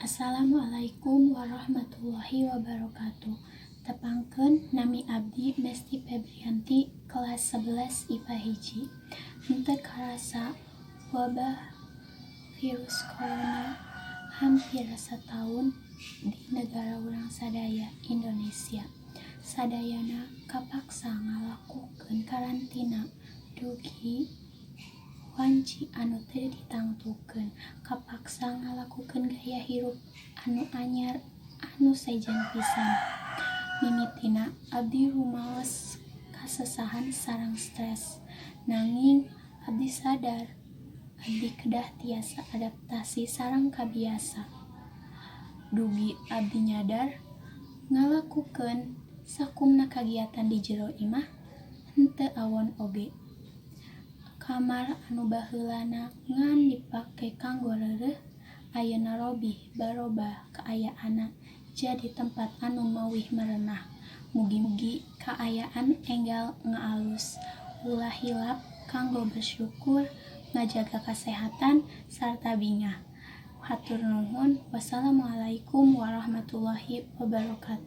Assalamualaikum warahmatullahi wabarakatuh. Tepangkeun nami abdi Mesti Febrianti kelas 11 IPA hiji. Henteu karasa wabah virus corona hampir setahun di negara urang sadaya Indonesia. Sadayana kapaksa ngalakukeun karantina dugi wanci anu teu ditangtukeun, kapaksa ngalakukeun gaya hirup anu anyar anu sejen pisan. Mimitina abdi rumaos kasesahan sareng stres, nanging abdi sadar abdi kedah tiasa adaptasi sareng kabiasa. Dugi abdi nyadar ngalakukeun sakumna kagiatan di jero imah henteu awon oge. Kamar anu baheulana ngan dipake kanggo reureuh ayeuna robih barobah kaayaanna jadi tempat anu meuwih merenah. Mugi-mugi kaayaan enggal ngaalus, ulah hilap kanggo bersyukur, ngajaga kasehatan sarta bingah. Hatur nuhun. Wassalamualaikum warahmatullahi wabarakatuh.